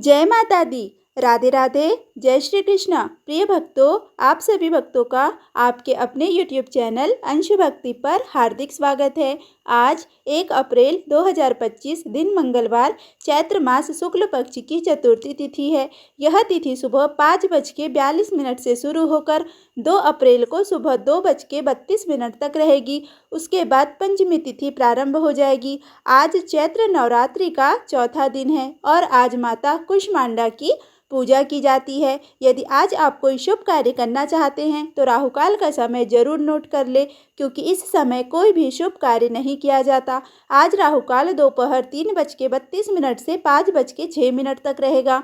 जय माता दी। राधे राधे। जय श्री कृष्ण। प्रिय भक्तों, आप सभी भक्तों का आपके अपने YouTube चैनल अंशु भक्ति पर हार्दिक स्वागत है। आज 1 अप्रैल 2025 दिन मंगलवार, चैत्र मास शुक्ल पक्ष की चतुर्थी तिथि है। यह तिथि सुबह 5:42 से शुरू होकर 2 अप्रैल को सुबह 2:32 तक रहेगी। उसके बाद पंचमी तिथि प्रारंभ हो जाएगी। आज चैत्र नवरात्रि का चौथा दिन है और आज माता कुष्मांडा की पूजा की जाती है। यदि आज आप कोई शुभ कार्य करना चाहते हैं तो राहुकाल का समय जरूर नोट कर ले, क्योंकि इस समय कोई भी शुभ कार्य नहीं किया जाता। आज राहुकाल दोपहर 3:32 से 5:06 तक रहेगा।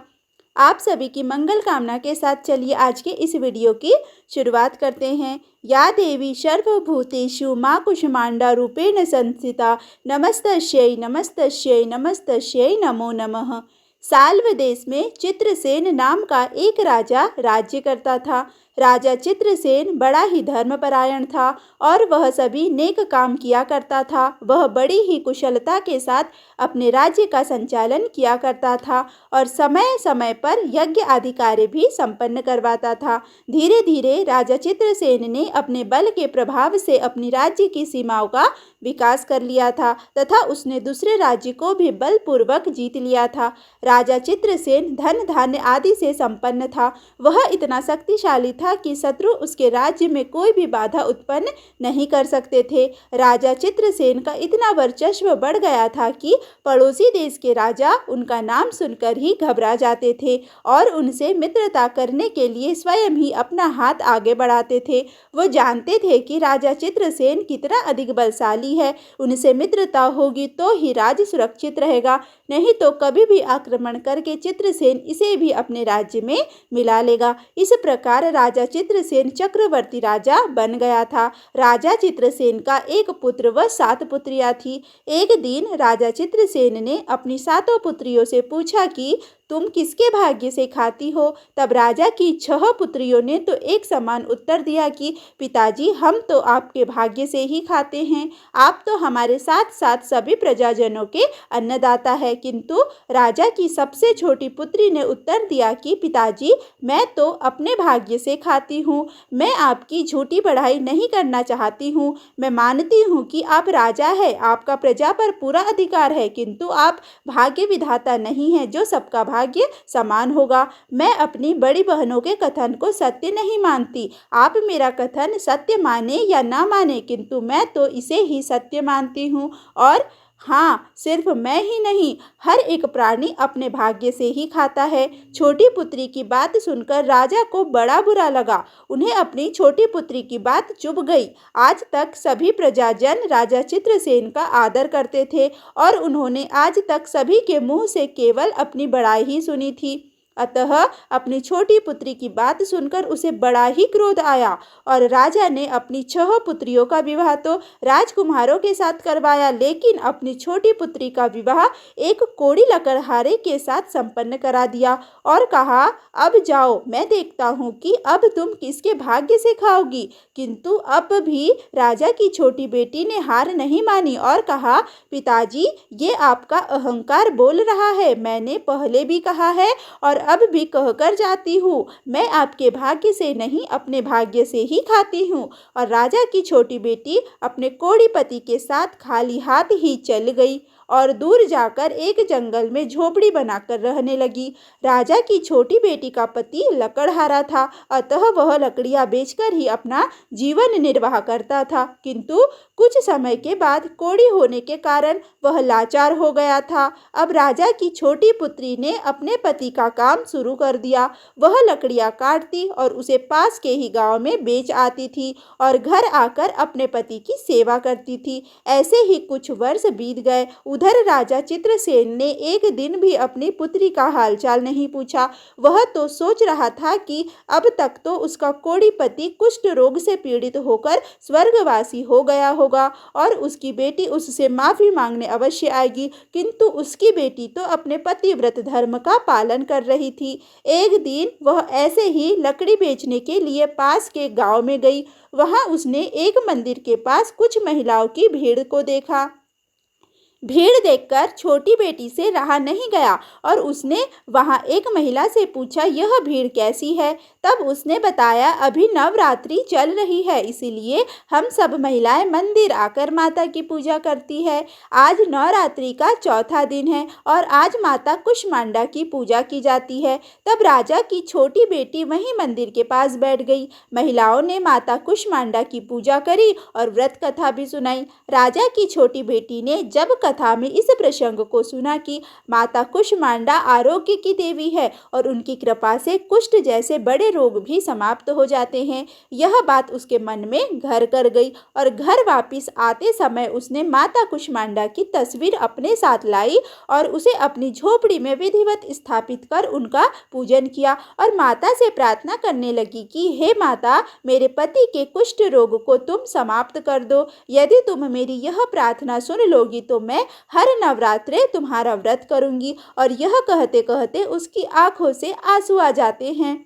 आप सभी की मंगल कामना के साथ चलिए आज के इस वीडियो की शुरुआत करते हैं। या देवी सर्वभूतेषु माँ कुष्मांडा रूपेण संस्थिता नमस्तस्यै नमस्तस्यै नमस्तस्यै नमो नमः। साल्व देश में चित्रसेन नाम का एक राजा राज्य करता था। राजा चित्रसेन बड़ा ही धर्मपरायण था और वह सभी नेक काम किया करता था। वह बड़ी ही कुशलता के साथ अपने राज्य का संचालन किया करता था और समय समय पर यज्ञ आदि कार्य भी संपन्न करवाता था। धीरे धीरे राजा चित्रसेन ने अपने बल के प्रभाव से अपनी राज्य की सीमाओं का विकास कर लिया था तथा उसने दूसरे राज्य को भी बलपूर्वक जीत लिया था। राजा चित्रसेन धन धान्य आदि से संपन्न था। वह इतना शक्तिशाली था कि शत्रु उसके राज्य में कोई भी बाधा उत्पन्न नहीं कर सकते थे। राजा चित्रसेन का इतना वर्चस्व बढ़ गया था कि पड़ोसी देश के राजा उनका नाम सुनकर ही घबरा जाते थे और उनसे मित्रता करने के लिए स्वयं ही अपना हाथ आगे बढ़ाते थे। वो जानते थे कि राजा चित्रसेन कितना अधिक बलशाली है। उनसे मित्रता होगी तो ही राज्य सुरक्षित रहेगा, नहीं तो कभी भी आक्रमण करके चित्रसेन इसे भी अपने राज्य में मिला लेगा। इस प्रकार राजा चित्रसेन चक्रवर्ती राजा बन गया था। राजा चित्रसेन का एक पुत्र व 7 पुत्रियां थी। एक दिन राजा चित्रसेन ने अपनी 7 पुत्रियों से पूछा कि तुम किसके भाग्य से खाती हो? तब राजा की 6 पुत्रियों ने तो एक समान उत्तर दिया कि पिताजी, हम तो आपके भाग्य से ही खाते हैं। आप तो हमारे साथ साथ सभी प्रजाजनों के अन्नदाता है। किंतु राजा की सबसे छोटी पुत्री ने उत्तर दिया कि पिताजी, मैं तो अपने भाग्य से खाती हूँ। मैं आपकी झूठी पढ़ाई नहीं करना चाहती हूँ। मैं मानती हूँ कि आप राजा है, आपका प्रजा पर पूरा अधिकार है, किंतु आप भाग्य विधाता नहीं हैं जो सबका भाग्य समान होगा। मैं अपनी बड़ी बहनों के कथन को सत्य नहीं मानती। आप मेरा कथन सत्य माने या ना माने, किंतु मैं तो इसे ही सत्य मानती हूँ। और हाँ, सिर्फ मैं ही नहीं, हर एक प्राणी अपने भाग्य से ही खाता है। छोटी पुत्री की बात सुनकर राजा को बड़ा बुरा लगा। उन्हें अपनी छोटी पुत्री की बात चुभ गई। आज तक सभी प्रजाजन राजा चित्रसेन का आदर करते थे और उन्होंने आज तक सभी के मुंह से केवल अपनी बड़ाई ही सुनी थी। अतः अपनी छोटी पुत्री की बात सुनकर उसे बड़ा ही क्रोध आया और राजा ने अपनी 6 पुत्रियों का विवाह तो राजकुमारों के साथ करवाया, लेकिन अपनी छोटी पुत्री का विवाह एक कोड़ी लकड़हारे के साथ संपन्न करा दिया और कहा, अब जाओ, मैं देखता हूँ कि अब तुम किसके भाग्य से खाओगी। किंतु अब भी राजा की छोटी बेटी ने हार नहीं मानी और कहा, पिताजी, ये आपका अहंकार बोल रहा है। मैंने पहले भी कहा है और अब भी कहकर जाती हूँ, मैं आपके भाग्य से नहीं, अपने भाग्य से ही खाती हूँ। और राजा की छोटी बेटी अपने कोड़ी पति के साथ खाली हाथ ही चल गई और दूर जाकर एक जंगल में झोपड़ी बनाकर रहने लगी। राजा की छोटी बेटी का पति लकड़हारा था, अतः वह लकड़ियां बेचकर ही अपना जीवन निर्वाह करता था। किंतु कुछ समय के बाद कोड़ी होने के कारण वह लाचार हो गया था। अब राजा की छोटी पुत्री ने अपने पति का काम शुरू कर दिया। वह लकड़ियां काटती और उसे पास के ही गांव में बेच आती थी और घर आकर अपने पति की सेवा करती थी। ऐसे ही कुछ वर्ष बीत गए। उधर राजा चित्रसेन ने एक दिन भी अपनी पुत्री का हालचाल नहीं पूछा। वह तो सोच रहा था कि अब तक तो उसका कोड़ी पति कुष्ठ रोग से पीड़ित होकर स्वर्गवासी हो गया होगा और उसकी बेटी उससे माफी मांगने अवश्य आएगी, किंतु उसकी बेटी तो अपने पतिव्रत धर्म का पालन कर रही थी। एक दिन वह ऐसे ही लकड़ी बेचने के लिए पास के गांव में गई। वहां उसने एक मंदिर के पास कुछ महिलाओं की भीड़ को देखा। भीड़ देखकर छोटी बेटी से रहा नहीं गया और उसने वहां एक महिला से पूछा, यह भीड़ कैसी है? तब उसने बताया, अभी नवरात्रि चल रही है, इसीलिए हम सब महिलाएं मंदिर आकर माता की पूजा करती है। आज नवरात्रि का चौथा दिन है और आज माता कुष्मांडा की पूजा की जाती है। तब राजा की छोटी बेटी वहीं मंदिर के पास बैठ गई। महिलाओं ने माता कुष्मांडा की पूजा करी और व्रत कथा भी सुनाई। राजा की छोटी बेटी ने जब कथा में इस प्रसंग को सुना कि माता कुष्मांडा आरोग्य की देवी है और उनकी कृपा से कुष्ठ जैसे बड़े रोग भी समाप्त हो जाते हैं, यह बात उसके मन में घर कर गई और घर वापस आते समय उसने माता कुष्मांडा की तस्वीर अपने साथ लाई और उसे अपनी झोपड़ी में विधिवत स्थापित कर उनका पूजन किया और माता से प्रार्थना करने लगी कि हे माता, मेरे पति के कुष्ठ रोग को तुम समाप्त कर दो। यदि तुम मेरी यह प्रार्थना सुन लोगी तो मैं हर नवरात्रे तुम्हारा व्रत करूंगी। और यह कहते कहते उसकी आंखों से आंसू आ जाते हैं।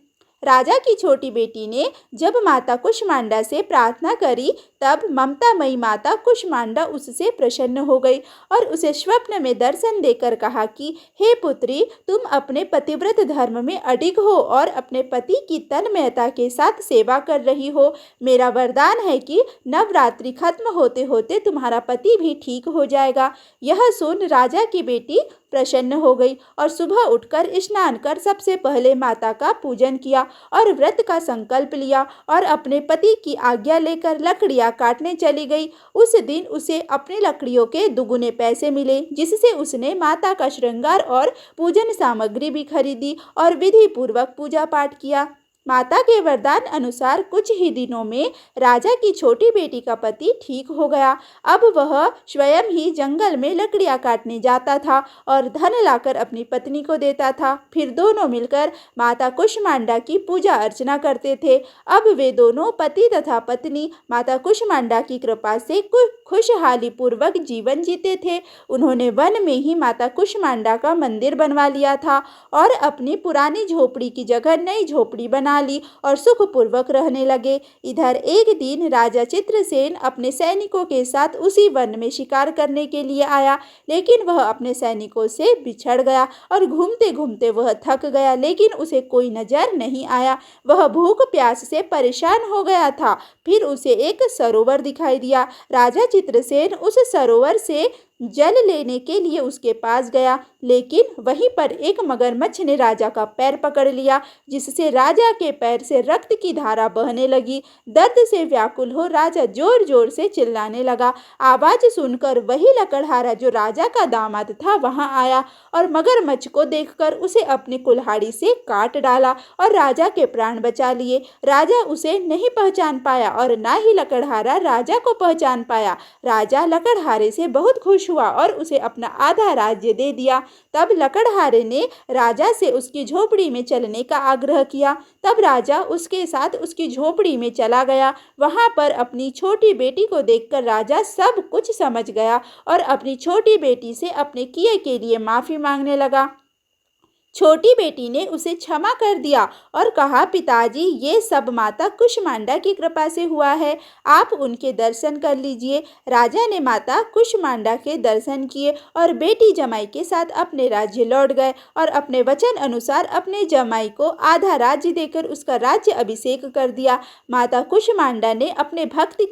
राजा की छोटी बेटी ने जब माता कुष्मांडा से प्रार्थना करी तब ममतामयी माता कुष्मांडा उससे प्रसन्न हो गई और उसे स्वप्न में दर्शन देकर कहा कि हे पुत्री, तुम अपने पतिव्रत धर्म में अडिग हो और अपने पति की तन्मयता के साथ सेवा कर रही हो। मेरा वरदान है कि नवरात्रि खत्म होते होते तुम्हारा पति भी ठीक हो जाएगा। यह सुन राजा की बेटी प्रसन्न हो गई और सुबह उठकर स्नान कर सबसे पहले माता का पूजन किया और व्रत का संकल्प लिया और अपने पति की आज्ञा लेकर लकड़ियां काटने चली गई। उस दिन उसे अपनी लकड़ियों के दुगुने पैसे मिले, जिससे उसने माता का श्रृंगार और पूजन सामग्री भी खरीदी और विधि पूर्वक पूजा पाठ किया। माता के वरदान अनुसार कुछ ही दिनों में राजा की छोटी बेटी का पति ठीक हो गया। अब वह स्वयं ही जंगल में लकड़ियां काटने जाता था और धन लाकर अपनी पत्नी को देता था। फिर दोनों मिलकर माता कुष्मांडा की पूजा अर्चना करते थे। अब वे दोनों पति तथा पत्नी माता कुष्मांडा की कृपा से खुशहाली पूर्वक जीवन जीते थे। उन्होंने वन में ही माता कुष्मांडा का मंदिर बनवा लिया था और अपनी पुरानी झोपड़ी की जगह नई झोपड़ी बना ली और सुखपूर्वक रहने लगे। इधर एक दिन राजा चित्रसेन अपने सैनिकों के साथ उसी वन में शिकार करने के लिए आया, लेकिन वह अपने सैनिकों से बिछड़ गया और घूमते घूमते वह थक गया, लेकिन उसे कोई नजर नहीं आया। वह भूख प्यास से परेशान हो गया था। फिर उसे एक सरोवर दिखाई दिया। राजा चित्रसेन उस सरोवर से जल लेने के लिए उसके पास गया, लेकिन वहीं पर एक मगरमच्छ ने राजा का पैर पकड़ लिया, जिससे राजा के पैर से रक्त की धारा बहने लगी। दर्द से व्याकुल हो राजा जोर जोर से चिल्लाने लगा। आवाज सुनकर वही लकड़हारा जो राजा का दामाद था वहां आया और मगरमच्छ को देखकर उसे अपनी कुल्हाड़ी से काट डाला और राजा के प्राण बचा लिए। राजा उसे नहीं पहचान पाया और ना ही लकड़हारा राजा को पहचान पाया। राजा लकड़हारे से बहुत खुश हुआ और उसे अपना आधा राज्य दे दिया। तब लकड़हारे ने राजा से उसकी झोपड़ी में चलने का आग्रह किया। तब राजा उसके साथ उसकी झोपड़ी में चला गया। वहां पर अपनी छोटी बेटी को देखकर राजा सब कुछ समझ गया और अपनी छोटी बेटी से अपने किए के लिए माफी मांगने लगा। छोटी बेटी ने उसे क्षमा कर दिया और कहा, पिताजी, ये सब माता कुष्मांडा की कृपा से हुआ है, आप उनके दर्शन कर लीजिए। राजा ने माता कुष्मांडा के दर्शन किए और बेटी जमाई के साथ अपने राज्य लौट गए और अपने वचन अनुसार अपने जमाई को आधा राज्य देकर उसका राज्य अभिषेक कर दिया। माता कुष्मांडा ने अपने भक्ति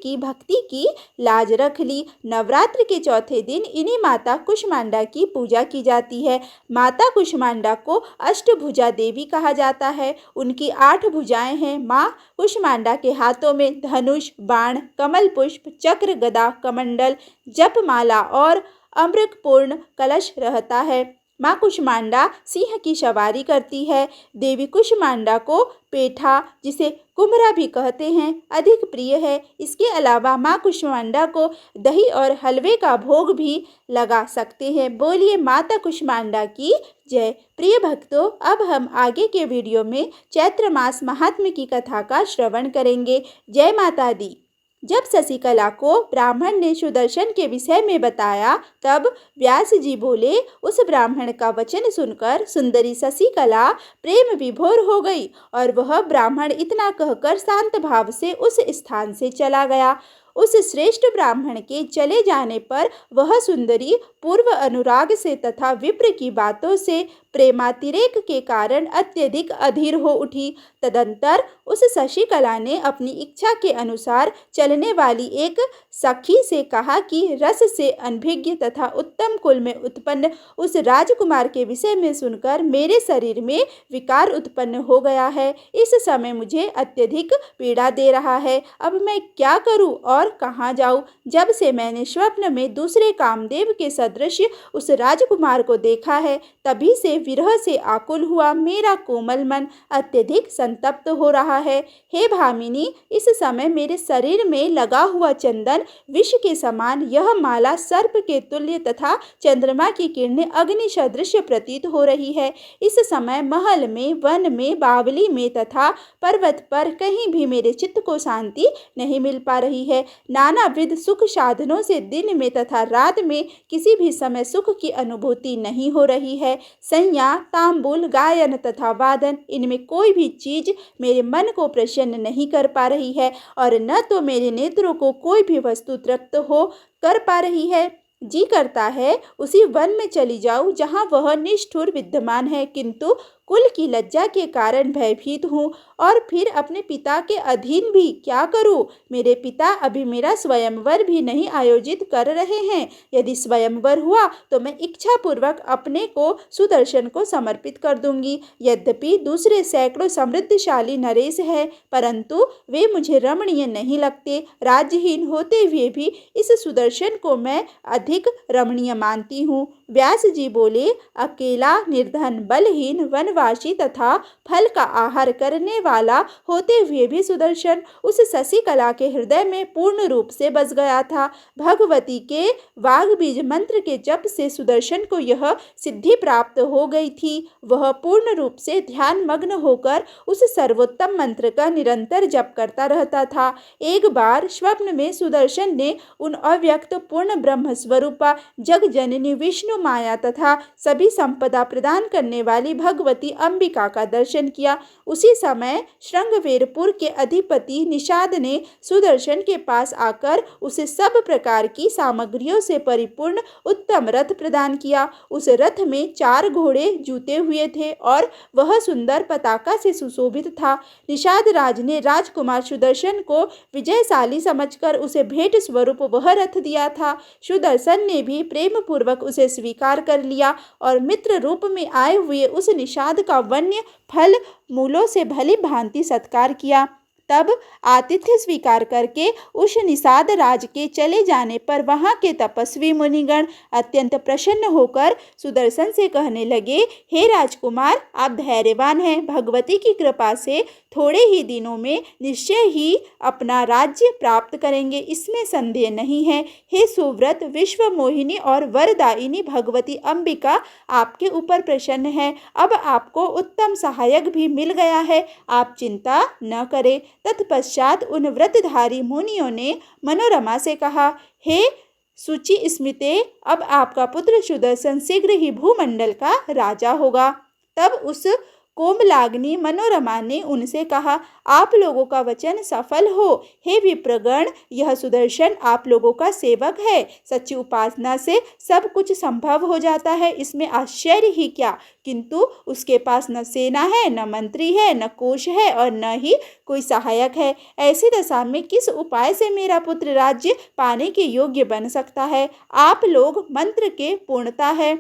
की लाज रख ली। नवरात्र के चौथे दिन इन्हीं माता कुष्मांडा की पूजा की जाती है। माता कुष्मांडा को अष्टभुजा देवी कहा जाता है। उनकी 8 भुजाएं हैं। माँ कुष्मांडा के हाथों में धनुष, बाण, कमल पुष्प, चक्र, गदा, कमंडल, जपमाला और अमृतपूर्ण कलश रहता है। माँ कुष्मांडा सिंह की सवारी करती है। देवी कुष्मांडा को पेठा, जिसे कुम्हरा भी कहते हैं, अधिक प्रिय है। इसके अलावा माँ कुष्मांडा को दही और हलवे का भोग भी लगा सकते हैं। बोलिए माता कुष्मांडा की जय। प्रिय भक्तों, अब हम आगे के वीडियो में चैत्र मास महात्म्य की कथा का श्रवण करेंगे। जय माता दी। जब शशिकला को ब्राह्मण ने सुदर्शन के विषय में बताया तब व्यास जी बोले, उस ब्राह्मण का वचन सुनकर सुंदरी शशिकला प्रेम विभोर हो गई और वह ब्राह्मण इतना कहकर शांत भाव से उस स्थान से चला गया। उस श्रेष्ठ ब्राह्मण के चले जाने पर वह सुंदरी पूर्व अनुराग से तथा विप्र की बातों से प्रेमातिरेक के कारण अत्यधिक अधीर हो उठी। तदंतर उस शशिकला ने अपनी इच्छा के अनुसार चलने वाली एक सखी से कहा कि रस से अनभिज्ञ तथा उत्तम कुल में उत्पन्न उस राजकुमार के विषय में सुनकर मेरे शरीर में विकार उत्पन्न हो गया है। इस समय मुझे अत्यधिक पीड़ा दे रहा है। अब मैं क्या करूं और कहाँ जाऊं? जब से मैंने स्वप्न में दूसरे कामदेव के सदृश उस राजकुमार को देखा है, तभी से विरह से आकुल हुआ मेरा कोमल मन अत्यधिक संतप्त हो रहा है। हे भामिनी, इस समय मेरे शरीर में लगा हुआ चंदन विष के समान, यह माला सर्प के तुल्य तथा चंद्रमा की किरणें अग्नि सदृश प्रतीत हो रही है। इस समय महल में, वन में, बावली में तथा पर्वत पर कहीं भी मेरे चित्त को शांति नहीं मिल पा रही है। नानाविध सुख साधनों से दिन में तथा रात में किसी भी समय सुख की अनुभूति नहीं हो रही है। संज्ञा, तांबुल, गायन तथा वादन, इनमें कोई भी चीज मेरे मन को प्रसन्न नहीं कर पा रही है और न तो मेरे नेत्रों को कोई भी वस्तु तृप्त हो कर पा रही है। जी करता है उसी वन में चली जाऊं जहां वह निष्ठुर विद्यमान है, किंतु कुल की लज्जा के कारण भयभीत हूँ और फिर अपने पिता के अधीन भी क्या करूँ? मेरे पिता अभी मेरा स्वयंवर भी नहीं आयोजित कर रहे हैं। यदि स्वयंवर हुआ तो मैं इच्छापूर्वक अपने को सुदर्शन को समर्पित कर दूंगी। यद्यपि दूसरे सैकड़ों समृद्धशाली नरेश हैं, परंतु वे मुझे रमणीय नहीं लगते। राज्यहीन होते हुए भी इस सुदर्शन को मैं अधिक रमणीय मानती हूँ। व्यास जी बोले, अकेला, निर्धन, बलहीन, वनवासी तथा फल का आहार करने वाला होते हुए भी सुदर्शन उस शशिकला के हृदय में पूर्ण रूप से बस गया था। भगवती के वाग्बीज मंत्र के जप से सुदर्शन को यह सिद्धि प्राप्त हो गई थी। वह पूर्ण रूप से ध्यान मग्न होकर उस सर्वोत्तम मंत्र का निरंतर जप करता रहता था। एक बार स्वप्न में सुदर्शन ने उन अव्यक्त पूर्ण ब्रह्म स्वरूपा जग जननी विष्णु माया तथा सभी संपदा प्रदान करने वाली भगवती अंबिका का दर्शन किया। उसी समय श्रृंगवेरपुर के अधिपति निषाद ने सुदर्शन के पास आकर उसे सब प्रकार की सामग्रियों से परिपूर्ण उत्तम रथ प्रदान किया। उस रथ में 4 घोड़े जूते हुए थे और वह सुंदर पताका से सुशोभित था। निषाद राज ने राजकुमार सुदर्शन को विजयशाली समझकर उसे भेंट स्वरूप वह रथ दिया था। सुदर्शन ने भी प्रेम पूर्वक उसे स्वीकार कर लिया और मित्र रूप में आए हुए उस निषाद का वन्य फल मूलों से भली भांति सत्कार किया। तब आतिथ्य स्वीकार करके उस निषाद राज के चले जाने पर वहां के तपस्वी मुनिगण अत्यंत प्रसन्न होकर सुदर्शन से कहने लगे, हे राजकुमार, आप धैर्यवान हैं। भगवती की कृपा से थोड़े ही दिनों में निश्चय ही अपना राज्य प्राप्त करेंगे, इसमें संदेह नहीं है। हे सुव्रत, विश्व मोहिनी और वरदायिनी भगवती अंबिका आपके ऊपर प्रसन्न है। अब आपको उत्तम सहायक भी मिल गया है, आप चिंता न करें। तत्पश्चात उन व्रतधारी मुनियों ने मनोरमा से कहा, हे सुचि स्मिते, अब आपका पुत्र सुदर्शन शीघ्र ही भूमंडल का राजा होगा। तब उस कोमलाग्नि मनोरमा ने उनसे कहा, आप लोगों का वचन सफल हो। हे विप्रगण, यह सुदर्शन आप लोगों का सेवक है। सच्ची उपासना से सब कुछ संभव हो जाता है, इसमें आश्चर्य ही क्या। किंतु उसके पास न सेना है, न मंत्री है, न कोष है और न ही कोई सहायक है। ऐसी दशा में किस उपाय से मेरा पुत्र राज्य पाने के योग्य बन सकता है? आप लोग मंत्र के पूर्णता है,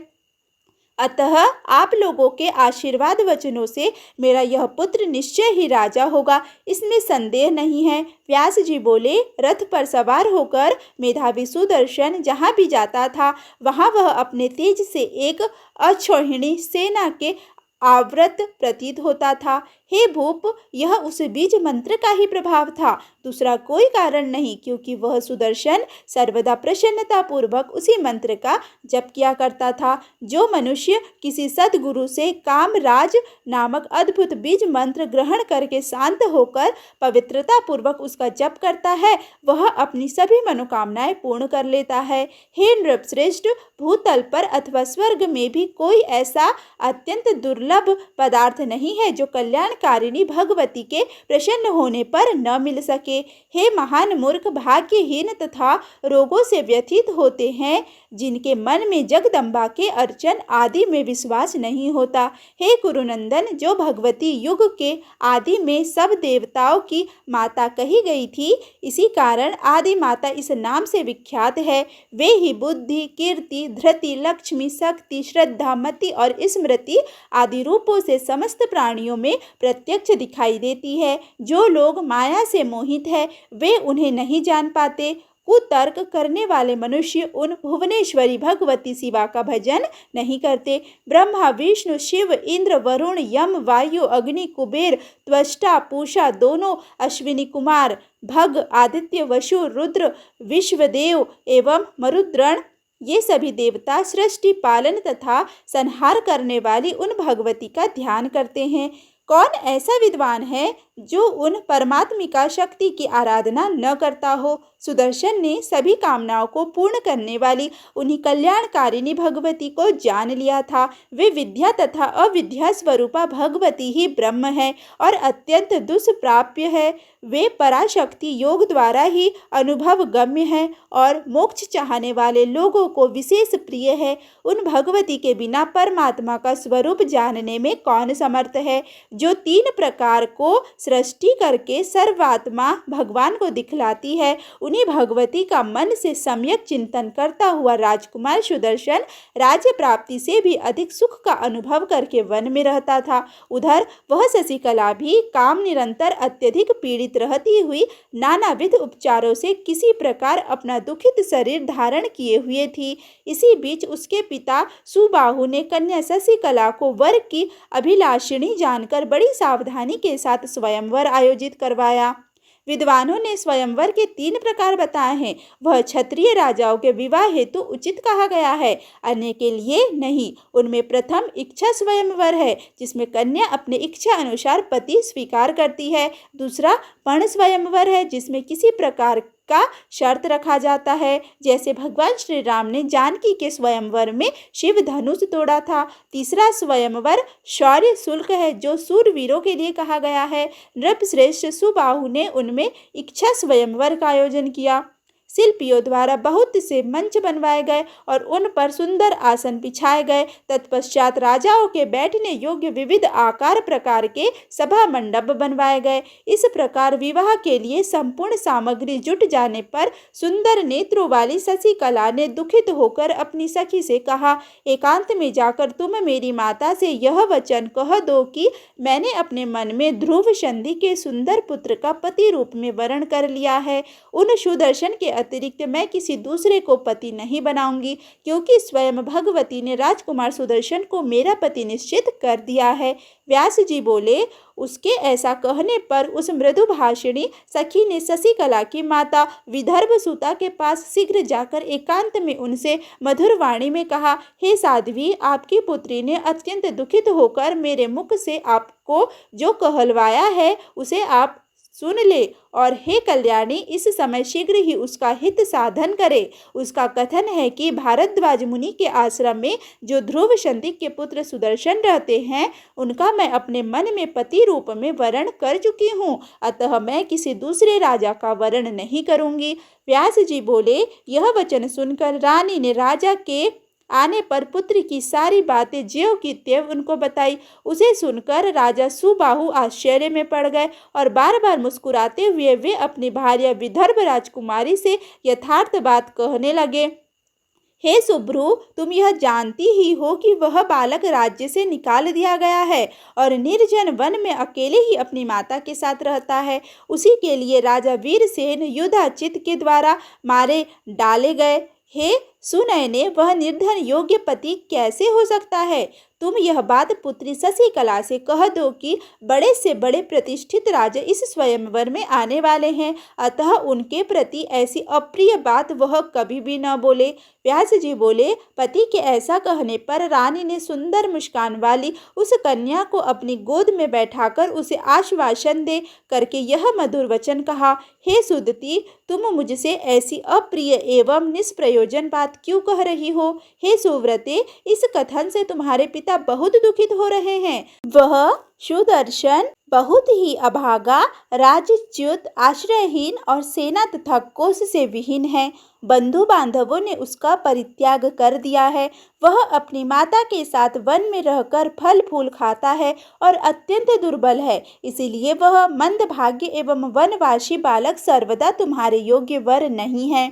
अतः आप लोगों के आशीर्वाद वचनों से मेरा यह पुत्र निश्चय ही राजा होगा, इसमें संदेह नहीं है। व्यास जी बोले, रथ पर सवार होकर मेधावी सुदर्शन जहाँ भी जाता था वहाँ वह अपने तेज से एक अक्षौहिणी सेना के आवृत प्रतीत होता था। हे भूप, यह उस बीज मंत्र का ही प्रभाव था, दूसरा कोई कारण नहीं, क्योंकि वह सुदर्शन सर्वदा प्रसन्नता पूर्वक उसी मंत्र का जप किया करता था। जो मनुष्य किसी सद्गुरु से कामराज नामक अद्भुत बीज मंत्र ग्रहण करके शांत होकर पवित्रता पूर्वक उसका जप करता है, वह अपनी सभी मनोकामनाएं पूर्ण कर लेता है। हे नृपश्रेष्ठ, भूतल पर अथवा स्वर्ग में भी कोई ऐसा अत्यंत दुर्लभ दुर्लभ पदार्थ नहीं है जो कल्याणकारिणी भगवती के प्रसन्न होने पर न मिल सके। हे महान मूर्ख, भाग्यहीन तथा रोगों से व्यथित होते हैं जिनके मन में जगदम्बा के अर्चन आदि में विश्वास नहीं होता। हे कुरुनंदन, जो भगवती युग के आदि में सब देवताओं की माता कही गई थी, इसी कारण आदि माता इस नाम से विख्यात है। वे ही बुद्धि, कीर्ति, धृति, लक्ष्मी, शक्ति, श्रद्धा, मति और स्मृति आदि रूपों से समस्त प्राणियों में प्रत्यक्ष दिखाई देती है। जो लोग माया से मोहित है वे उन्हें नहीं जान पाते। कुतर्क करने वाले मनुष्य उन भुवनेश्वरी भगवती शिवा का भजन नहीं करते। ब्रह्मा, विष्णु, शिव, इंद्र, वरुण, यम, वायु, अग्नि, कुबेर, त्वष्टा, पूषा, दोनों अश्विनी कुमार, भग, आदित्य, वसु, रुद्र, विश्वदेव एवं मरुद्रण, ये सभी देवता सृष्टि, पालन तथा संहार करने वाली उन भगवती का ध्यान करते हैं। कौन ऐसा विद्वान है जो उन परमात्मिका शक्ति की आराधना न करता हो। सुदर्शन ने सभी कामनाओं को पूर्ण करने वाली उन्हीं कल्याणकारिणी भगवती को जान लिया था। वे विद्या तथा अविद्या स्वरूपा भगवती ही ब्रह्म है और अत्यंत दुष्प्राप्य है। वे पराशक्ति योग द्वारा ही अनुभव गम्य है और मोक्ष चाहने वाले लोगों को विशेष प्रिय है। उन भगवती के बिना परमात्मा का स्वरूप जानने में कौन समर्थ है। जो तीन प्रकार को सृष्टि करके सर्वात्मा भगवान को दिखलाती है, उन्हीं भगवती का मन से सम्यक चिंतन करता हुआ राजकुमार सुदर्शन राज्य प्राप्ति से भी अधिक सुख का अनुभव करके वन में रहता था। उधर वह शशिकला भी काम निरंतर अत्यधिक पीड़ित रहती हुई नानाविध उपचारों से किसी प्रकार अपना दुखित शरीर धारण किए हुए थी। इसी बीच उसके पिता सुबाहु ने कन्या शशिकला को वर की अभिलाषिणी जानकर बड़ी सावधानी के साथ स्वयंवर आयोजित करवाया। विद्वानों ने स्वयंवर के 3 प्रकार बताए हैं। वह क्षत्रिय राजाओं के विवाह हेतु उचित कहा गया है, अन्य के लिए नहीं। उनमें प्रथम इच्छा स्वयंवर है, जिसमें कन्या अपने इच्छा अनुसार पति स्वीकार करती है। दूसरा पण स्वयंवर है, जिसमें किसी प्रकार का शर्त रखा जाता है, जैसे भगवान श्री राम ने जानकी के स्वयंवर में शिव धनुष तोड़ा था। तीसरा स्वयंवर शौर्य शुल्क है, जो सूरवीरों के लिए कहा गया है। नृपश्रेष्ठ सुबाहु ने उनमें इच्छा स्वयंवर का आयोजन किया। शिल्पियों द्वारा बहुत से मंच बनवाए गए और उन पर सुंदर आसन बिछाए गए। तत्पश्चात राजाओं के बैठने योग्य विविध आकार प्रकार के सभा मंडप बनवाए गए। इस प्रकार विवाह के लिए संपूर्ण सामग्री जुट जाने पर सुंदर नेत्रों वाली शशिकला ने दुखित होकर अपनी सखी से कहा, एकांत में जाकर तुम मेरी माता से यह वचन कह दो कि मैंने अपने मन में ध्रुव संधि के सुंदर पुत्र का पति रूप में वरण कर लिया है। उन सुदर्शन के अतिरिक्त मैं किसी दूसरे को पति नहीं बनाऊंगी, क्योंकि स्वयं भगवती ने राजकुमार सुदर्शन को मेरा पति निश्चित कर दिया है। व्यास जी बोले, उसके ऐसा कहने पर उस मृदुभाषिणी सखी ने शशिकला की माता विदर्भ सुता के पास शीघ्र जाकर एकांत में उनसे मधुर वाणी में कहा, हे साध्वी, आपकी पुत्री ने अत्यंत दुखित होकर मेरे मुख से आपको जो कहलवाया है उसे आप सुन ले, और हे कल्याणी, इस समय शीघ्र ही उसका हित साधन करे। उसका कथन है कि भारद्वाज मुनि के आश्रम में जो ध्रुव संधि के पुत्र सुदर्शन रहते हैं, उनका मैं अपने मन में पति रूप में वरण कर चुकी हूँ, अतः मैं किसी दूसरे राजा का वरण नहीं करूँगी। व्यास जी बोले, यह वचन सुनकर रानी ने राजा के आने पर पुत्र की सारी बातें ज्यों की त्यों उनको बताई। उसे सुनकर राजा सुबाहु आश्चर्य में पड़ गए और बार बार मुस्कुराते हुए वे अपनी भार्या विदर्भ राजकुमारी से यथार्थ बात कहने लगे। हे सुभ्रु, तुम यह जानती ही हो कि वह बालक राज्य से निकाल दिया गया है और निर्जन वन में अकेले ही अपनी माता के साथ रहता है। उसी के लिए राजा वीरसेन युधाचित के द्वारा मारे डाले गए। हे सुनयने, वह निर्धन योग्य पति कैसे हो सकता है? तुम यह बात पुत्री शशिकला से कह दो कि बड़े से बड़े प्रतिष्ठित राजा इस स्वयंवर में आने वाले हैं, अतः उनके प्रति ऐसी अप्रिय बात वह कभी भी न बोले। व्यास जी बोले, पति के ऐसा कहने पर रानी ने सुंदर मुस्कान वाली उस कन्या को अपनी गोद में बैठाकर उसे आश्वासन दे करके यह मधुर वचन कहा, हे सुदती, तुम मुझसे ऐसी अप्रिय एवं निष्प्रयोजन बात क्यों कह रही हो? हे सुव्रते, इस कथन से तुम्हारे पिता बहुत दुखित हो रहे हैं। वह सुदर्शन बहुत ही अभागा, राजच्युत, आश्रयहीन और सेना तथा कोष से विहीन है। बंधु बांधवों ने उसका परित्याग कर दिया है। वह अपनी माता के साथ वन में रहकर फल फूल खाता है और अत्यंत दुर्बल है। इसीलिए वह मंदभाग्य एवं वनवासी बालक सर्वदा तुम्हारे योग्य वर नहीं है।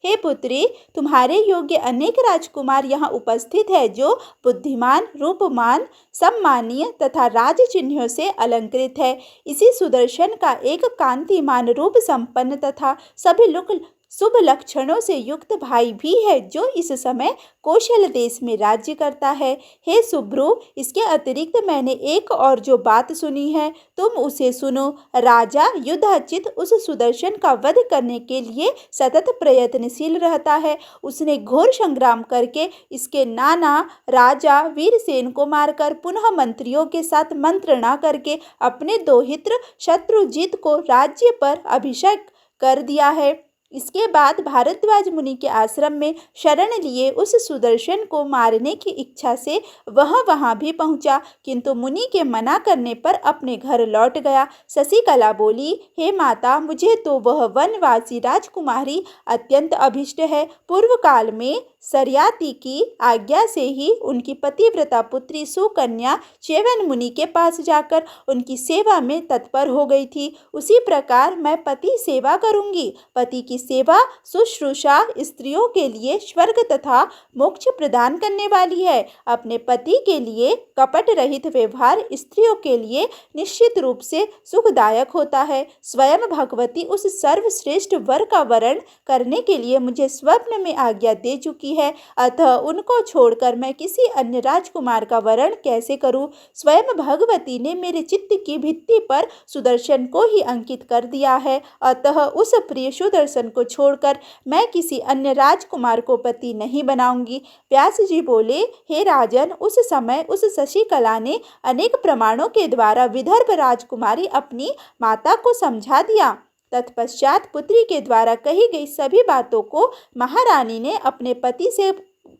हे पुत्री, तुम्हारे योग्य अनेक राजकुमार यहाँ उपस्थित है जो बुद्धिमान, रूपमान, सम्मानीय तथा राज चिन्हों से अलंकृत है। इसी सुदर्शन का एक कांतिमान रूप संपन्न तथा सभी लोग शुभ लक्षणों से युक्त भाई भी है जो इस समय कौशल देश में राज्य करता है। हे सुब्रू, इसके अतिरिक्त मैंने एक और जो बात सुनी है, तुम उसे सुनो। राजा युद्धाचित उस सुदर्शन का वध करने के लिए सतत प्रयत्नशील रहता है। उसने घोर संग्राम करके इसके नाना राजा वीरसेन को मारकर पुनः मंत्रियों के साथ मंत्रणा करके अपने दोहित्र शत्रुजीत को राज्य पर अभिषेक कर दिया है। इसके बाद भारद्वाज मुनि के आश्रम में शरण लिए उस सुदर्शन को मारने की इच्छा से वह वहां भी पहुंचा, किंतु मुनि के मना करने पर अपने घर लौट गया। शशिकला बोली, हे माता, मुझे तो वह वनवासी राजकुमारी अत्यंत अभिष्ट है। पूर्व काल में सरयाती की आज्ञा से ही उनकी पतिव्रता पुत्री सुकन्या च्यवन मुनि के पास जाकर उनकी सेवा में तत्पर हो गई थी। उसी प्रकार मैं पति सेवा करूंगी। पति की सेवा शुश्रूषा स्त्रियों के लिए स्वर्ग तथा मोक्ष प्रदान करने वाली है। अपने पति के लिए कपट रहित व्यवहार स्त्रियों के लिए निश्चित रूप से सुखदायक होता है। स्वयं भगवती उस सर्वश्रेष्ठ वर का वरण करने के लिए मुझे स्वप्न में आज्ञा दे चुकी है, अतः उनको छोड़कर मैं किसी अन्य राजकुमार का वरण कैसे करूं? स्वयं भगवती ने मेरे चित्त की भित्ति पर सुदर्शन को ही अंकित कर दिया है, अतः उस प्रिय सुदर्शन को छोड़कर मैं किसी अन्य राजकुमार को पति नहीं बनाऊंगी। व्यास जी बोले, हे राजन, उस समय उस शशिकला ने अनेक प्रमाणों के द्वारा विदर्भ राजकुमारी अपनी माता को समझा दिया। तत्पश्चात पुत्री के द्वारा कही गई सभी बातों को महारानी ने अपने पति से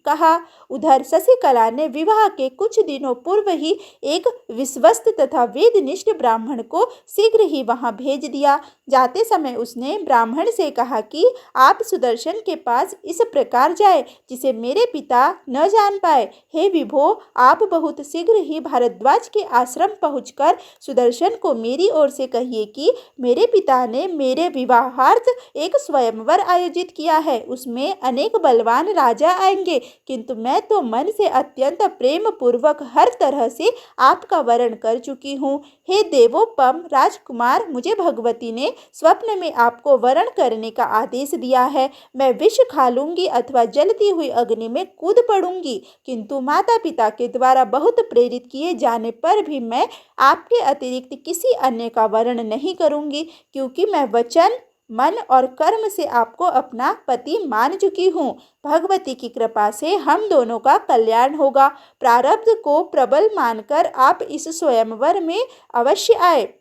कहा। उधर शशिकला ने विवाह के कुछ दिनों पूर्व ही एक विश्वस्त तथा वेदनिष्ठ ब्राह्मण को शीघ्र ही वहां भेज दिया। जाते समय उसने ब्राह्मण से कहा कि आप सुदर्शन के पास इस प्रकार जाए जिसे मेरे पिता न जान पाए। हे विभो, आप बहुत शीघ्र ही भारद्वाज के आश्रम पहुंचकर सुदर्शन को मेरी ओर से कहिए कि मेरे पिता ने मेरे विवाहार्थ एक स्वयंवर आयोजित किया है। उसमें अनेक बलवान राजा आएंगे, किंतु मैं तो मन से अत्यंत प्रेम पूर्वक हर तरह से आपका वरण कर चुकी हूँ। हे देवोपम राजकुमार, मुझे भगवती ने स्वप्न में आपको वरण करने का आदेश दिया है। मैं विष खा लूंगी अथवा जलती हुई अग्नि में कूद पड़ूंगी, किंतु माता पिता के द्वारा बहुत प्रेरित किए जाने पर भी मैं आपके अतिरिक्त किसी अन्य का वरण नहीं करूंगी, क्योंकि मैं वचन, मन और कर्म से आपको अपना पति मान चुकी हूँ। भगवती की कृपा से हम दोनों का कल्याण होगा। प्रारब्ध को प्रबल मानकर आप इस स्वयंवर में अवश्य आए।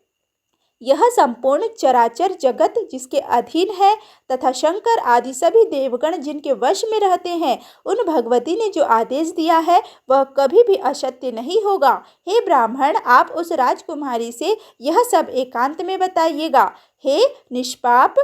यह संपूर्ण चराचर जगत जिसके अधीन है तथा शंकर आदि सभी देवगण जिनके वश में रहते हैं, उन भगवती ने जो आदेश दिया है वह कभी भी असत्य नहीं होगा। हे ब्राह्मण, आप उस राजकुमारी से यह सब एकांत में बताइएगा। हे निष्पाप,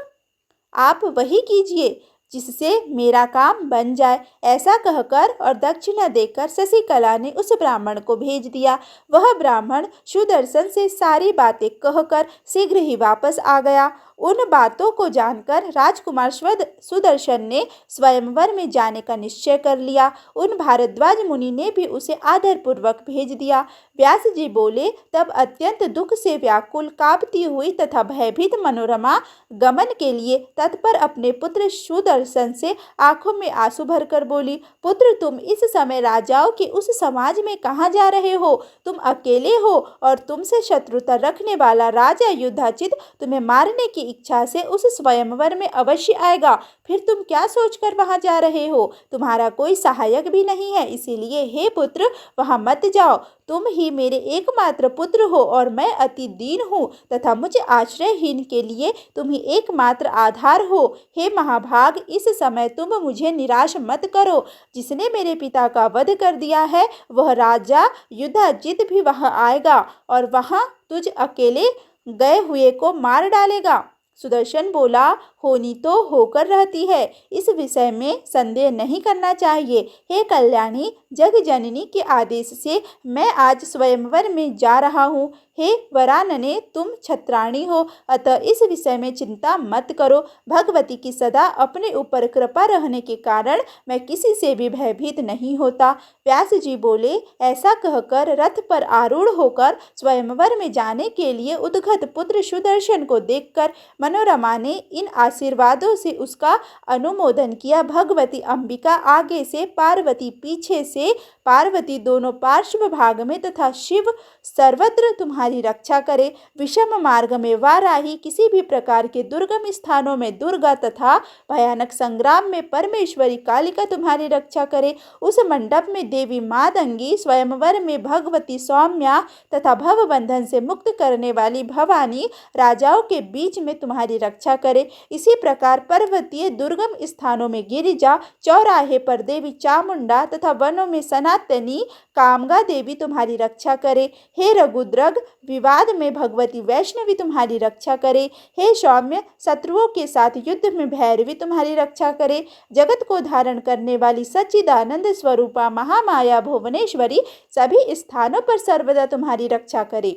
आप वही कीजिए जिससे मेरा काम बन जाए। ऐसा कहकर और दक्षिणा देकर शशिकला ने उस ब्राह्मण को भेज दिया। वह ब्राह्मण सुदर्शन से सारी बातें कहकर शीघ्र ही वापस आ गया। उन बातों को जानकर राजकुमार सुदर्शन ने स्वयंवर में जाने का निश्चय कर लिया। उन भारद्वाज मुनि ने भी उसे आदरपूर्वक भेज दिया। व्यास जी बोले, तब अत्यंत दुख से व्याकुल, कांपती हुई तथा भयभीत मनोरमा गमन के लिए तत्पर अपने पुत्र सुदर्शन से आंखों में आंसू भरकर बोली, पुत्र, तुम इस समय राजाओं के उस समाज में कहाँ जा रहे हो? तुम अकेले हो और तुमसे शत्रुता रखने वाला राजा युद्धाचित तुम्हें मारने की इच्छा से उस स्वयंवर में अवश्य आएगा। फिर तुम क्या सोचकर वहां जा रहे हो? तुम्हारा कोई सहायक भी नहीं है, इसीलिए हे पुत्र वहां मत जाओ। तुम ही मेरे एकमात्र पुत्र हो और मैं अति दीन हूँ तथा मुझे आश्रयहीन के लिए तुम ही एकमात्र आधार हो। हे महाभाग, इस समय तुम मुझे निराश मत करो। जिसने मेरे पिता का वध कर दिया है वह राजा युधाजित भी वहां आएगा और वहां तुझ अकेले गए हुए को मार डालेगा। सुदर्शन बोला, होनी तो होकर रहती है, इस विषय में संदेह नहीं करना चाहिए। हे कल्याणी, जग जननी के आदेश से मैं आज स्वयंवर में जा रहा हूँ। हे वरानने, तुम छत्राणी हो, अतः इस विषय में चिंता मत करो। भगवती की सदा अपने ऊपर कृपा रहने के कारण मैं किसी से भी भयभीत नहीं होता। व्यास जी बोले, ऐसा कहकर रथ पर आरूढ़ होकर स्वयंवर में जाने के लिए उद्गत पुत्र सुदर्शन को देखकर मनोरमा ने इन आशीर्वादों से उसका अनुमोदन किया। भगवती अंबिका आगे से, पार्वती पीछे से, पार्वती दोनों पार्श्व भाग में तथा शिव सर्वत्र तुम्हारी रक्षा करे। विषम मार्ग में वाराही, किसी भी प्रकार के दुर्गम स्थानों में दुर्गा तथा भयानक संग्राम में परमेश्वरी कालिका तुम्हारी रक्षा करे। उस मंडप में देवी मादंगी, स्वयंवर में भगवती सौम्या तथा भवबंधन से मुक्त करने वाली भवानी राजाओं के बीच में तुम्हारी रक्षा करे। इसी प्रकार पर्वतीय दुर्गम स्थानों में गिरिजा, चौराहे पर देवी चामुंडा तथा वनों में सनातनी कामगा देवी तुम्हारी रक्षा करे। हे रघुद्रग, विवाद में भगवती वैष्णवी तुम्हारी रक्षा करे। हे सौम्य, शत्रुओं के साथ युद्ध में भैरवी तुम्हारी रक्षा करे। जगत को धारण करने वाली सच्चिदानंद स्वरूपा महामाया भुवनेश्वरी सभी स्थानों पर सर्वदा तुम्हारी रक्षा करे।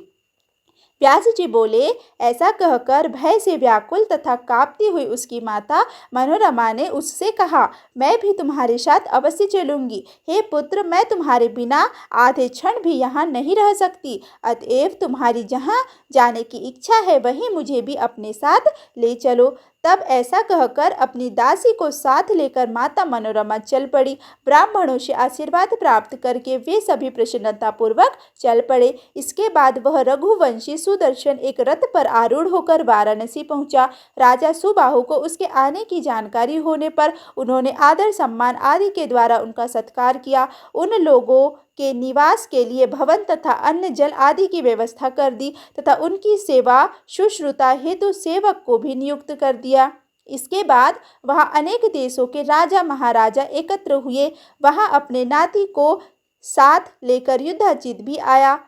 व्यास जी बोले, ऐसा कहकर भय से व्याकुल तथा कांपती हुई उसकी माता मनोरमा ने उससे कहा, मैं भी तुम्हारे साथ अवश्य चलूंगी। हे पुत्र, मैं तुम्हारे बिना आधे क्षण भी यहाँ नहीं रह सकती, अतएव तुम्हारी जहाँ जाने की इच्छा है वहीं मुझे भी अपने साथ ले चलो। तब ऐसा कहकर अपनी दासी को साथ लेकर माता मनोरमा चल पड़ी। ब्राह्मणों से आशीर्वाद प्राप्त करके वे सभी प्रसन्नतापूर्वक चल पड़े। इसके बाद वह रघुवंशी सुदर्शन एक रथ पर आरूढ़ होकर वाराणसी पहुंचा। राजा सुबाहु को उसके आने की जानकारी होने पर उन्होंने आदर सम्मान आदि के द्वारा उनका सत्कार किया। उन लोगों के निवास के लिए भवन तथा अन्न जल आदि की व्यवस्था कर दी तथा उनकी सेवा शुश्रूषा हेतु सेवक को भी नियुक्त कर दिया। इसके बाद वहां अनेक देशों के राजा महाराजा एकत्र हुए। वहां अपने नाती को साथ लेकर युधाजित भी आया।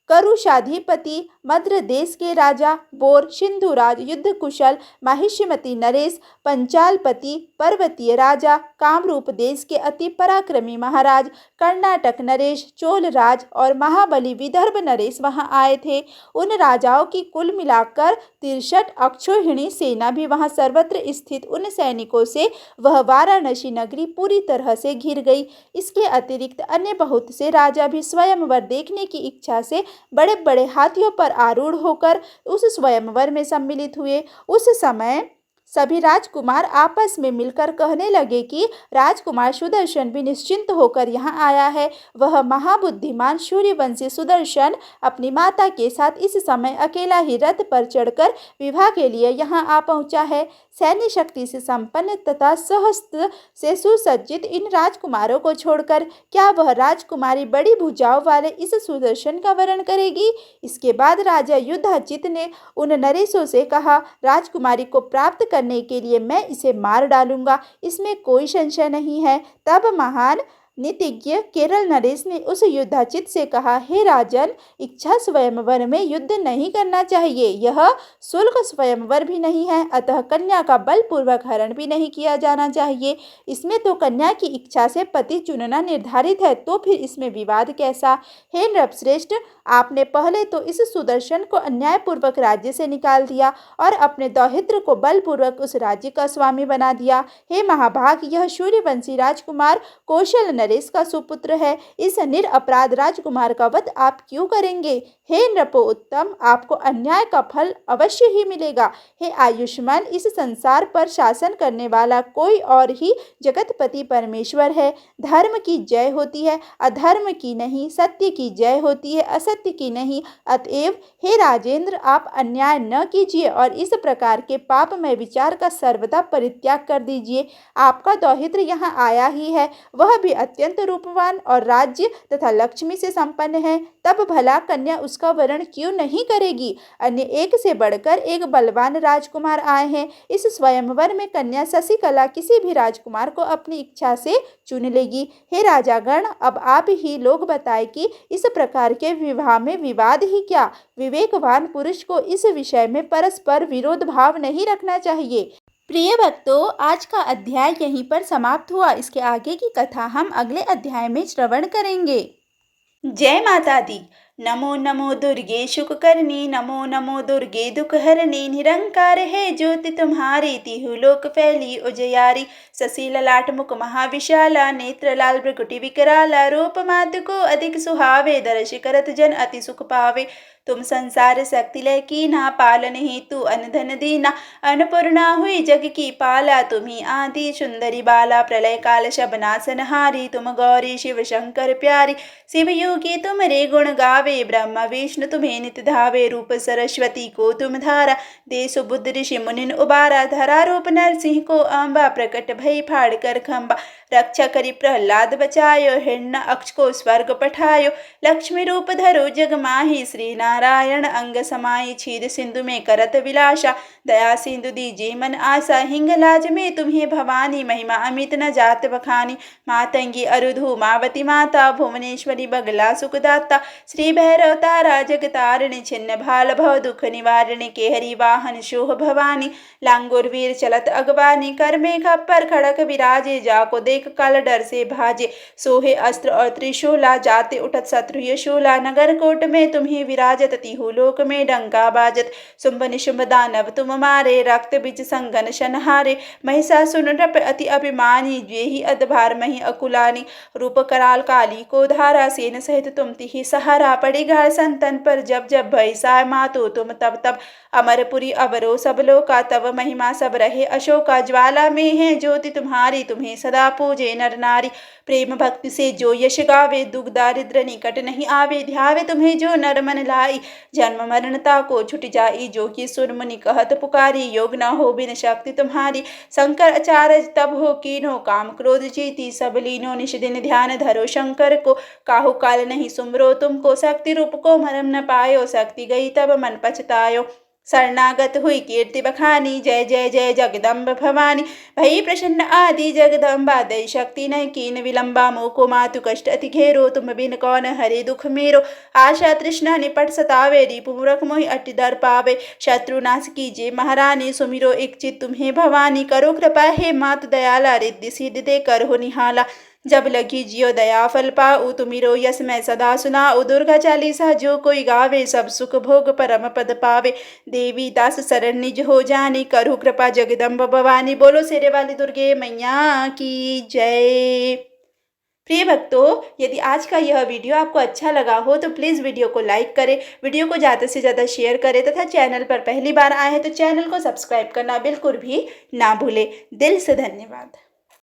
करुषाधिपति, मद्र देश के राजा बोर, सिंधुराज, युद्ध कुशल, माहिष्मती नरेश, पंचालपति, पर्वतीय राजा, कामरूप देश के अति पराक्रमी महाराज, कर्नाटक नरेश, चोल राज और महाबली विदर्भ नरेश वहां आए थे। उन राजाओं की कुल मिलाकर 63 अक्षौहिणी सेना भी वहां सर्वत्र स्थित उन सैनिकों से वह वाराणसी नगरी पूरी तरह से घिर गई। इसके अतिरिक्त अन्य बहुत से राजा भी स्वयंवर देखने की इच्छा से बड़े बड़े हाथियों पर आरूढ़ होकर उस स्वयंवर में सम्मिलित हुए। उस समय सभी राजकुमार आपस में मिलकर कहने लगे कि राजकुमार सुदर्शन भी निश्चिंत होकर यहाँ आया है। वह महाबुद्धिमान सूर्यवंशी सुदर्शन अपनी माता के साथ इस समय अकेला ही रथ पर चढ़कर विवाह के लिए यहाँ आ पहुँचा है। सैन्य शक्ति से संपन्न तथा सहस्त्र से सुसज्जित इन राजकुमारों को छोड़कर क्या वह राजकुमारी बड़ी भुजाओं वाले इस सुदर्शन का वरण करेगी? इसके बाद राजा युधाजित ने उन नरेशों से कहा, राजकुमारी को प्राप्त करने के लिए मैं इसे मार डालूंगा, इसमें कोई संशय नहीं है। तब महान नीतिज्ञ केरल नरेश ने उस युधाजित से कहा, हे राजन, इच्छा स्वयंवर में युद्ध नहीं करना चाहिए। यह शुल्क स्वयंवर भी नहीं है, अतः कन्या का बलपूर्वक हरण भी नहीं किया जाना चाहिए। इसमें तो कन्या की इच्छा से पति चुनना निर्धारित है, तो फिर इसमें विवाद कैसा? हे नृपश्रेष्ठ, आपने पहले तो इस सुदर्शन को अन्यायपूर्वक राज्य से निकाल दिया और अपने दौहित्र को बलपूर्वक उस राज्य का स्वामी बना दिया। हे महाभाग, यह सूर्यवंशी राजकुमार कौशल नरेश का सुपुत्र है। इस निरपराध राजकुमार का वध आप क्यों करेंगे? हे नृपोत्तम, आपको अन्याय का फल अवश्य ही मिलेगा। हे आयुष्मान, इस संसार पर शासन करने वाला कोई और ही जगतपति परमेश्वर है। धर्म की जय होती है, अधर्म की नहीं। सत्य की जय होती है, असत्य की नहीं। अतएव हे राजेंद्र, आप अन्याय न कीजिए और इस प्रकार के पापमय विचार का सर्वदा परित्याग कर दीजिए। आपका दौहित्र यहाँ आया ही है, वह भी अत्यंत रूपवान और राज्य तथा लक्ष्मी से संपन्न है। तब भला कन्या उसका वरण क्यों नहीं करेगी? अन्य एक से बढ़कर एक बलवान राजकुमार आए हैं। इस स्वयंवर में कन्या शशिकला किसी भी राजकुमार को अपनी इच्छा से चुन लेगी। हे राजागण, अब आप ही लोग बताएं कि इस प्रकार के विवाह में विवाद ही क्या? विवेकवान पुरुष को इस विषय में परस्पर विरोध भाव नहीं रखना चाहिए। प्रिय भक्तों, आज का अध्याय यहीं पर समाप्त हुआ। इसके आगे की कथा हम अगले अध्याय में श्रवण करेंगे। जय माता दी। नमो नमो दुर्गे शुककर्णी, नमो नमो दुर्गे दुखहरणी। निरंकार है ज्योति तुम्हारी, तिहु लोक फैली उजियारी। शशि ललाट मुख महाविशाला, नेत्र लाल भ्रुकुटि विकराला। रूप मात को अधिक सुहावे, दर्श करत जन अति सुख पावे। तुम संसार शक्ति लय कीना, पालन हेतु अनधन दीना। अन्नपूर्णा हुई जग की पाला, तुम्ही आदि सुंदरी बाला। प्रलय काल शबनासन हारी, तुम गौरी शिव शंकर प्यारी। शिव योगी तुम रे गुण गावे, ब्रह्मा विष्णु तुम्हें नित धावे। रूप सरस्वती को तुम धारा, दे सुबुद्ध ऋषि मुनिन उबारा। धरा रूप नरसिंह को अम्बा, प्रकट भई फाड़ कर खम्बा। रक्षा करी प्रहलाद बचायो, हिरण्य अक्ष को स्वर्ग पठायो। लक्ष्मी रूप धरो जग माही, श्री नारायण अंग समाई। क्षीर सिंधु में करत विलासा, दया सिंधु दीजे मन आशा। हिंगलाज में तुम्हें भवानी, महिमा अमित न जात बखानी। मातंगी अरुधु मावती माता, भुवनेश्वरी बगला सुखदाता। श्री भैरव तारा जगतारिणी, छिन्न भाल भव दुख निवारिणी। केहरी वाहन शोह भवानी, लांगुर वीर चलत अगवानी। कर में खप्पर खड़क विराजे, जाको देख काल डर से भाजे। सोहे अस्त्र और त्रिशूला, जाते उठत शत्रु यशूला। नगर कोट में तुम्हें विराजत, तिहु लोक में डंका बाजत। शुंभ निशुंभ दानव तुम मारे, रक्त बीज संगन शनहारे। महिषासुर नृप अति अभिमानी, जेहि अधभार मही अकुलानी। रूप कराल काली को धारा, सेन सहित तुम तिहि सहारा। पड़ी घाल संतन पर जब जब, भय साय मातो तुम तब तब। अमरपुरी अवरो सब लोका, तब महिमा सब रहे अशोका। ज्वाला में है ज्योति तुम्हारी, तुम्हें सदा पूजे नर नारी। प्रेम भक्ति से जो यश गावे, दुख दारिद्र निकट नहीं आवे। ध्यावे तुम्हें जो नर मन लाई, जन्म मरणता को छुट जाई। जो कि सुर मुनि कहत पुकारी, योग न हो बिन शक्ति तुम्हारी। शंकर आचार्य तब हो कीनो, काम क्रोध जीती सब लीनो। निश दिन ध्यान धरो शंकर को, काहू काल नहीं सुमरो तुमको। शक्ति रूप को मरम न पायो, शक्ति गई तब मन पछतायो। शरणागत हुई कीर्ति बखानी, जय जय जय जगदम्ब भवानी। भई प्रसन्न आदि जगदम्बा, दई शक्ति नहीं कीन विलंबा। मोको मातु कष्ट अति घेरो, तुम बिन कौन हरे दुख मेरो। आशा तृष्णा निपट सतावे, रिपु मूरख मोहि अति दर पावे। शत्रु नाश कीजिए महारानी, सुमिरो एक चित तुम्हें भवानी। करो कृपा हे मात दयाला, रिद्धि सिद्धि दे कर हो निहाला। जब लगी जियो दया फल पाऊ, तुमिरो यस मैं सदा सुनाऊ। दुर्गा चालीसा जो कोई गावे, सब सुख भोग परम पद पावे। देवी दास शरण निज हो जानी, करहु कृपा जगदम्ब भवानी। बोलो शेरे वाली दुर्गे मैया की जय। प्रिय भक्तों, यदि आज का यह वीडियो आपको अच्छा लगा हो तो प्लीज़ वीडियो को लाइक करें, वीडियो को ज़्यादा से ज़्यादा शेयर करें तथा चैनल पर पहली बार आए हैं तो चैनल को सब्सक्राइब करना बिल्कुल भी ना भूलें। दिल से धन्यवाद।